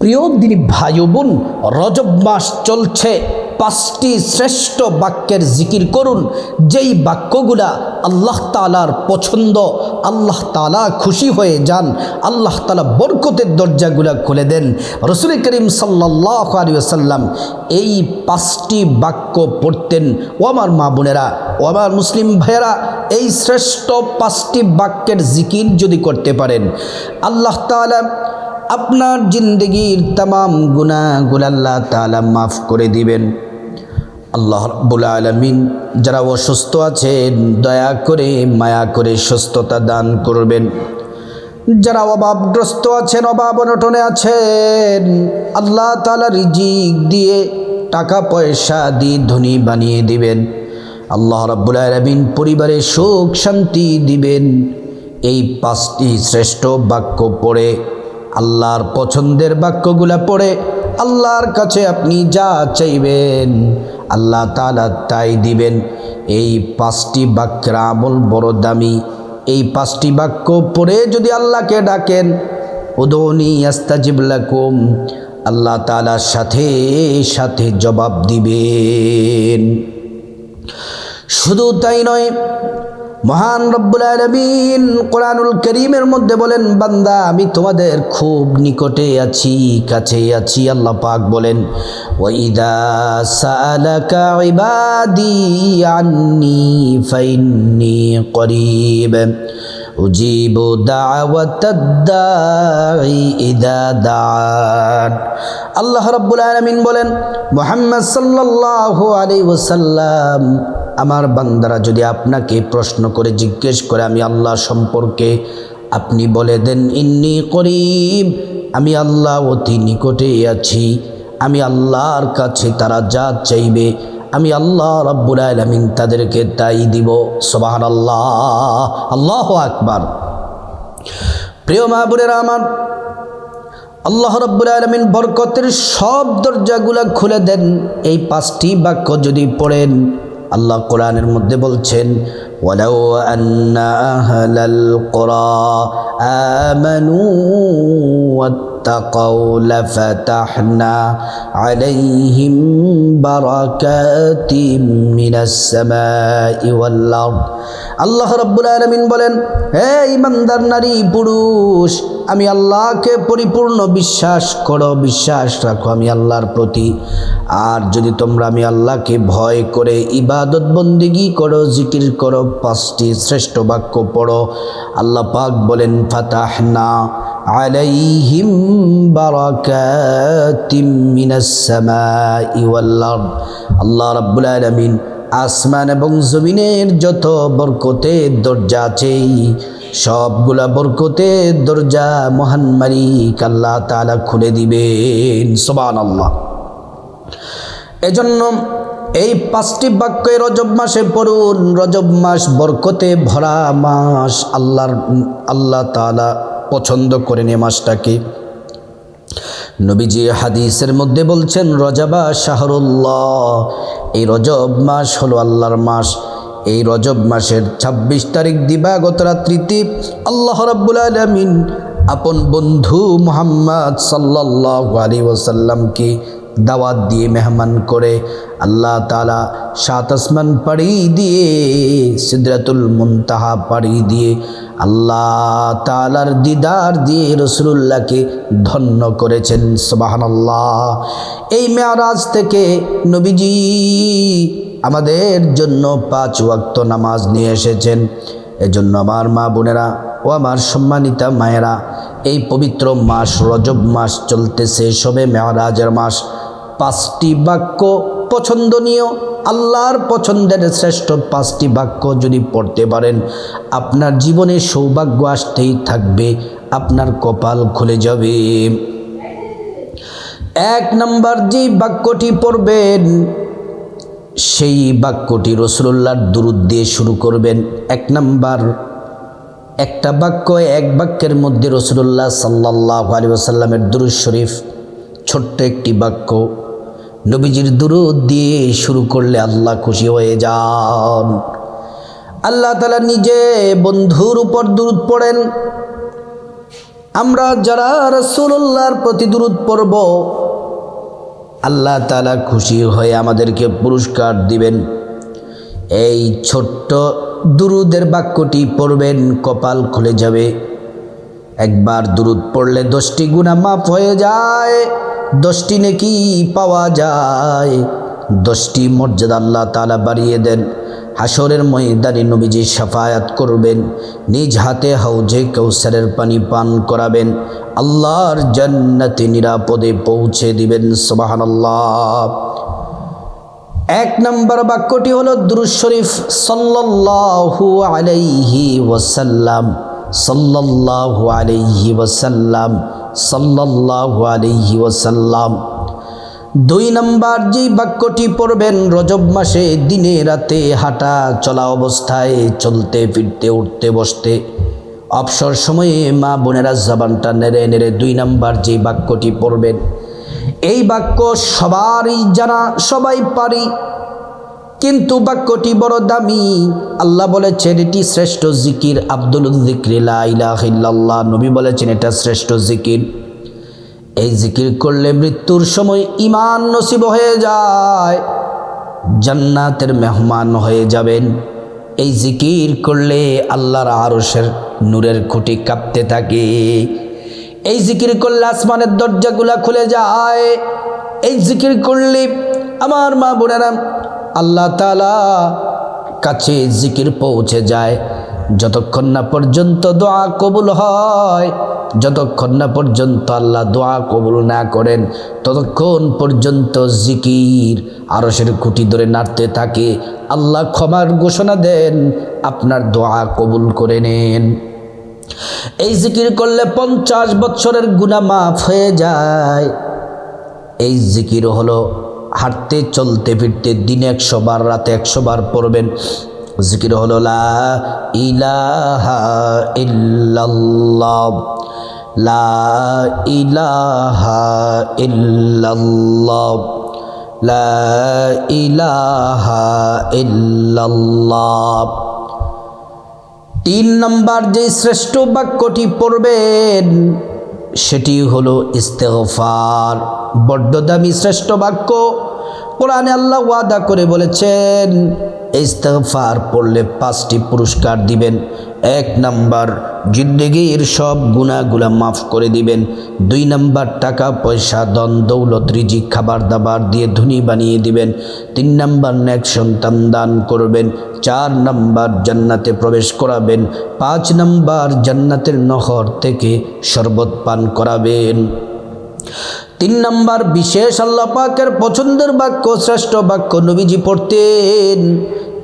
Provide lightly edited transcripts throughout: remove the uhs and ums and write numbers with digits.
প্রিয় দিনী ভাই বোন, রজব মাস চলছে। 5টি শ্রেষ্ঠ বাক্যের জিকির করুন, যেই বাক্যগুলা আল্লাহ তাআলার পছন্দ, আল্লাহ তাআলা খুশি হয়ে যান, আল্লাহ তাআলা বরকতের দরজাগুলা খুলে দেন। রাসূল করিম সাল্লাল্লাহু আলাইহি ওয়াসাল্লাম এই 5টি বাক্য পড়তেন। ও আমার মা বোনেরা, ও আমার মুসলিম ভাইয়েরা, এই শ্রেষ্ঠ 5টি বাক্যের জিকির যদি করতে পারেন, আল্লাহ তাআলা আপনার জিন্দগির तमाम গুনাহগুলো আল্লাহ তাআলা মাফ করে দিবেন। আল্লাহ রাব্বুল আলামিন যারা অসুস্থ আছেন, দয়া করে মায়া করে সুস্থতা দান করবেন। যারা অভাবগ্রস্ত আছেন, অভাব অনটনে আছেন, আল্লাহ তাআলা রিজিক দিয়ে, টাকা পয়সা দিয়ে ধনী বানিয়ে দিবেন। আল্লাহ রাব্বুল আলামিন পরিবারে সুখ শান্তি দিবেন। এই 5টি শ্রেষ্ঠ বাক্য পড়ে, আল্লাহর পছন্দের বাক্যগুলা পড়ে আল্লাহর কাছে আপনি যা চাইবেন আল্লাহ তাআলা তাই দিবেন। এই 5টি বাক্যের আমল বড় দামি। এই 5টি বাক্য পড়ে যদি আল্লাহকে ডাকেন, উদুনি আস্তাজিব লাকুম, আল্লাহ তাআলার সাথে সাথে জবাব দিবেন। শুধু তাই নয়, মহান রব্বুল আলামিন কোরআনুল কারীমের মধ্যে বলেন, বান্দা আমি তোমাদের খুব নিকটে আছি, কাছে আছি। আল্লাহ পাক বলেন, ওয়া ইযা সাআলাকা ইবাদি আন্নী ফাইন্নী করিব উজিবু দাওয়াতাদ দাঈ ইযা দাআন। আল্লাহ রাব্বুল আলামিন বলেন, মুহাম্মদ সাল্লাল্লাহু আলাইহি ওয়াসাল্লাম, আমার বান্দারা যদি আপনাকে প্রশ্ন করে জিজ্ঞেস করে আমি আল্লাহ সম্পর্কে, আপনি বলে দেন ইন্নী করিব, আমি আল্লাহ অতি নিকটে আছি। আমি আল্লাহর কাছে তারা যা চাইবে আমি আল্লাহ রাব্বুল আলামিন তাদেরকে তাই দিব। সুবহানাল্লাহ, আল্লাহু আকবার। প্রিয় মা বোনেরা আমার, আল্লাহ রাব্বুল আলামিন বরকতের সব দরজাগুলা খুলে দেন এই 5টি বাক্য যদি পড়েন। আল্লাহ কোরআনের মধ্যে বলছেন, ওয়ালাউ আন্না আহলাল কুরা আমানু ওয়াত্তাকাউ লাফাতাহনা আলাইহিম বারাকাতিম মিনাস সামাই ওয়াল আরদ। আল্লাহ রাব্বুল আলামিন বলেন, হে ঈমানদার নারী পুরুষ, আমি আল্লাহকে পরিপূর্ণ বিশ্বাস করো, বিশ্বাস রাখো আমি আল্লাহর প্রতি। আর যদি তোমরা আমি আল্লাহকে ভয় করে ইবাদত বন্দেগী করো, জিকির করো, 5টি শ্রেষ্ঠ বাক্য পড়ো, আল্লাহ পাক বলেন, ফাতাহনা আলাইহিম বারাকাতিম মিনাস সামাই ওয়াল আরদ। আল্লাহ রাব্বুল আলামিন আসমান এবং জমিনের যত বরকতের দরজা আছে, সবগুলা বরকতের দরজা মহান মালিক আল্লাহ তাআলা খুলে দিবেন। সুবহানাল্লাহ। এজন্য এই 5টি বাক্য রজব মাসে পড়ুন। রজব মাস বরকতে ভরা মাস। আল্লাহ তাআলা পছন্দ করেন এই মাসটাকে। নবীজি হাদিসের মধ্যে বলছেন, রজবা শাহরুল্লাহ, এই রজব মাস হলো আল্লাহর মাস। এই রজব মাসের 26 তারিখ দিবাগত রাত্রিতে আল্লাহ রাব্বুল আলামিন আপন বন্ধু মুহাম্মদ সাল্লাল্লাহু আলাইহি ওয়াসাল্লামকে দাওয়াত দিয়ে মেহমান করে আল্লাহ তাআলা 7 আসমান পাড়ি দিয়ে, সিদরাতুল মুনতাহা পাড়ি দিয়ে আল্লাহ তাআলার দিদার দিয়ে রাসূলুল্লাহকে ধন্য করেছেন। সুবহানাল্লাহ। এই মেরাজ থেকে নবীজি আমাদের জন্য 5 ওয়াক্ত নামাজ নিয়ে এসেছেন। এজন্য আমার মা বোনেরা ও আমার সম্মানিতা মায়েরা, এই পবিত্র মাস রজব মাস চলতেছে, সবে মেরাজের মাস। 5টি বাক্য পছন্দনীয়, আল্লাহর পছন্দের শ্রেষ্ঠ 5টি বাক্য যদি পড়তে পারেন, আপনার জীবনে সৌভাগ্য আসতেই থাকবে, আপনার কপাল খুলে যাবে। 1 নম্বর যে বাক্যটি পড়বেন, সেই বাক্যটি রাসূলুল্লাহর দুরূদ দিয়ে শুরু করবেন। 1 নম্বর একটা বাক্য, এক বাক্যের মধ্যে রাসূলুল্লাহ সাল্লাল্লাহু আলাইহি ওয়াসাল্লামের দুরূদ শরীফ, ছোট্ট একটি বাক্য। নবীজির দুরূদ দিয়ে শুরু করলে আল্লাহ খুশি হয়ে যান। আল্লাহ তাআলা নিজে বন্ধুর উপর দুরূদ পড়েন, আমরা যারা রাসূলুল্লাহর প্রতি দুরূদ পড়ব, আল্লাহ তাআলা খুশি হয়ে আমাদেরকে পুরস্কার দিবেন। এই ছোট্ট দুরূদের বাক্যটি পড়বেন, কপাল খুলে যাবে। একবার দুরূদ পড়লে 10টি গুনাহ মাফ হয়ে যায়, 10টি নেকি পাওয়া যায়, 10টি মর্যাদা আল্লাহ তাআলা বাড়িয়ে দেন। হাসরের ময়দানে নবীজি শাফায়াত করবেন, নিজ হাতে হাউজে কাউসারের পানি পান করাবেন, আল্লাহর জান্নাতে নিরাপদে পৌঁছে দিবেন। সুবহানাল্লাহ। 1 নম্বর বাক্যটি হলো দুরূদ শরীফ সাল্লাল্লাহু আলাইহি ওয়াসাল্লাম, সাল্লাল্লাহু আলাইহি ওয়াসাল্লাম, সাল্লাল্লাহু আলাইহি ওয়াসাল্লাম। 2 নম্বর যে বাক্যটি পড়বেন, রজব মাসে দিনে রাতে হাঁটা চলা অবস্থায়, চলতে ফিরতে উঠতে বসতে অবসর সময়ে মা বোনেরা জবানটা নেড়ে নেড়ে 2 নম্বর যে বাক্যটি পড়বেন। এই বাক্য সবারই জানা, সবাই পারি, কিন্তু বাক্যটি বড় দামি। আল্লাহ বলেছেন এটি শ্রেষ্ঠ জিকির, আফদলুল যিকরি লা ইলাহা ইল্লাল্লাহ। নবী বলেছেন এটা শ্রেষ্ঠ জিকির। এই জিকির করলে মৃত্যুর সময় ঈমান নসিব হয়ে যায়, জান্নাতের মেহমান হয়ে যাবেন। এই জিকির করলে আল্লাহর আরশের নূরের খুঁটি কাঁপতে থাকে। এই জিকির করলে আসমানের দরজাগুলা খুলে যায়। এই জিকির করলে আমার মা বোনেরা আল্লাহ তাআলা কাছে জিকির পৌঁছে যায়। যতক্ষণ না পর্যন্ত দোয়া কবুল হয়, যতক্ষণ না পর্যন্ত আল্লাহ দোয়া কবুল না করেন, ততক্ষণ পর্যন্ত জিকির আরশের খুঁটি ধরে নাড়তে থাকে। আল্লাহ ক্ষমার ঘোষণা দেন, আপনার দোয়া কবুল করে নেন। এই জিকির করলে 50 বছরের গুনাহ মাফ হয়ে যায়। এই জিকির হলো হাঁটতে চলতে ফিরতে দিনে 100 বার, রাতে 100 বার পড়বেন। জিকির হলো লা ইলাহা ইল্লাল্লাহ, লা ইলাহা ইল্লাল্লাহ, লা ইলাহা ইল্লাল্লাহ। 3 নম্বর যে শ্রেষ্ঠ বাক্যটি পড়বেন সেটি হলো ইস্তেগফার। বড্ড দামি শ্রেষ্ঠ বাক্য। কোরআনে আল্লাহ ওয়াদা করে বলেছেন ইস্তেগফার পড়লে 5টি পুরস্কার দিবেন। 1 নম্বর জিন্দেগির সব গুনাহগুলা মাফ করে দিবেন। 2 নম্বর টাকা পয়সা ধন দৌলত রিজিক খাবার দাবার দিয়ে ধনী বানিয়ে দিবেন। 3 নম্বর নেক সন্তান দান করবেন। 4 নম্বর জান্নাতে প্রবেশ করাবেন। 5 নম্বর জান্নাতের নহর থেকে শরবত পান করাবেন। 3 নম্বর বিশেষ আল্লাহ পাকের পছন্দের বাক্য, শ্রেষ্ঠ বাক্য নবীজি পড়তেন।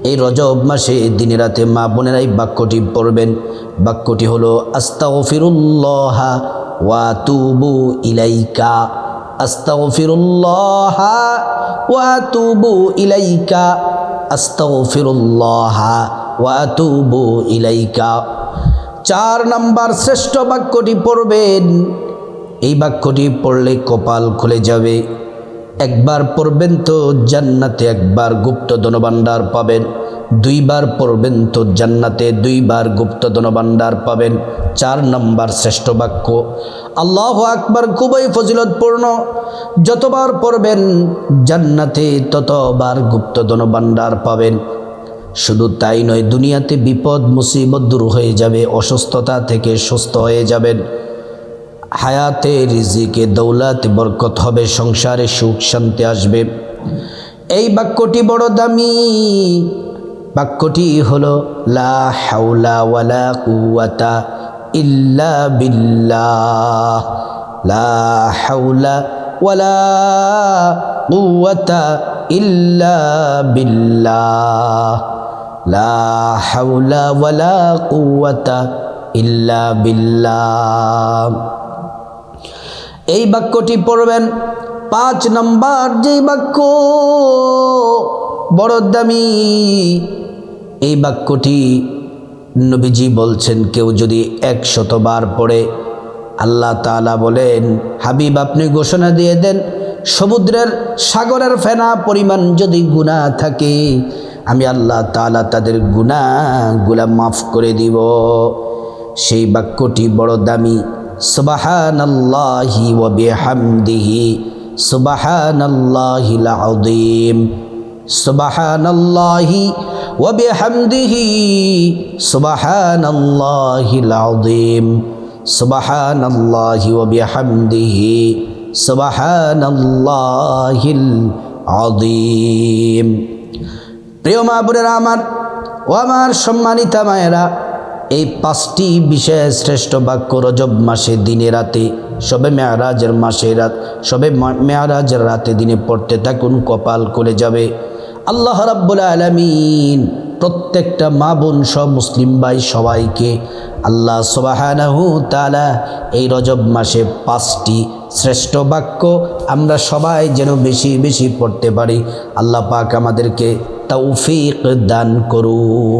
এই রজব মাসে দিনে রাতে মা বোনেরা এই বাক্যটি পড়বেন। বাক্যটি হলো আস্তাগফিরুল্লাহ ওয়া আতুবু ইলাইকা, আস্তাগফিরুল্লাহ ওয়া আতুবু ইলাইকা, আস্তাগফিরুল্লাহ ওয়া আতুবু ইলাইকা। 4 নম্বর শ্রেষ্ঠ বাক্যটি পড়বেন। এই বাক্যটি পড়লে কপাল খুলে যাবে। একবার পড়বেন তো জান্নাতে একবার গুপ্ত ধনভাণ্ডার পাবেন। 2 বার পড়বেন তো জান্নাতে 2 বার গুপ্ত ধনভাণ্ডার পাবেন। 4 নম্বর শ্রেষ্ঠ বাক্য। আল্লাহু আকবার খুবই ফজিলতপূর্ণ। যতবার পড়বেন জান্নাতে ততবার গুপ্ত ধনভাণ্ডার পাবেন। শুধু তাই নয়, দুনিয়াতে বিপদ মুসিবত দূর হয়ে যাবে, অসুস্থতা থেকে সুস্থ হয়ে যাবেন, হায়াতে রিজিকে দৌলতে বরকত হবে, সংসারে সুখ শান্তি আসবে। এই বাক্যটি বড় দামি। বাক্যটি হলো লা হাওলা ওয়ালা কুওয়াতা ইল্লা বিল্লাহ, লা হাওলা ওয়ালা কুওয়াতা ইল্লা বিল্লাহ, লা হাওলা ওয়ালা কুওয়াতা ইল্লা বিল্লাহ। এই বাক্যটি পড়বেন। 5 নম্বর যে বাক্য বড় দামি, এই বাক্যটি নবীজি বলছেন কেউ যদি 100 বার পড়ে, আল্লাহ তাআলা বলেন হাবিব আপনি ঘোষণা দিয়ে দেন সমুদ্রের সাগরের ফেনা পরিমাণ যদি গুনাহ থাকে, আমি আল্লাহ তাআলা তাদের গুনাহগুলা মাফ করে দিব। সেই বাক্যটি বড় দামি। সুবহানাল্লাহি ওয়া বিহামদিহি সুবহানাল্লাহিল আযীম সুবহানাল্লাহি ওয়া বিহামদিহি সুবহানাল্লাহিল আযীম সুবহানাল্লাহি ওয়া বিহামদিহি সুবহানাল্লাহিল আযীম। প্রিয় মা বোনেরা আমার ও আমার সম্মানিতা মায়েরা, এই 5টি বিশেষ শ্রেষ্ঠ বাক্য রজব মাসে দিনে রাতে সবে মেয়ারাজের মাসে রাত সবে মেয়ারাজের রাতে দিনে পড়তে থাকুন, কপাল করে যাবে। আল্লাহ রাব্বুল আলামিন প্রত্যেকটা মা বোন সব মুসলিম ভাই সবাইকে আল্লাহ সুবহানাহু তাআলা এই রজব মাসে 5টি শ্রেষ্ঠ বাক্য আমরা সবাই যেন বেশি বেশি পড়তে পারি, আল্লাহ পাক আমাদেরকে তৌফিক দান করুন।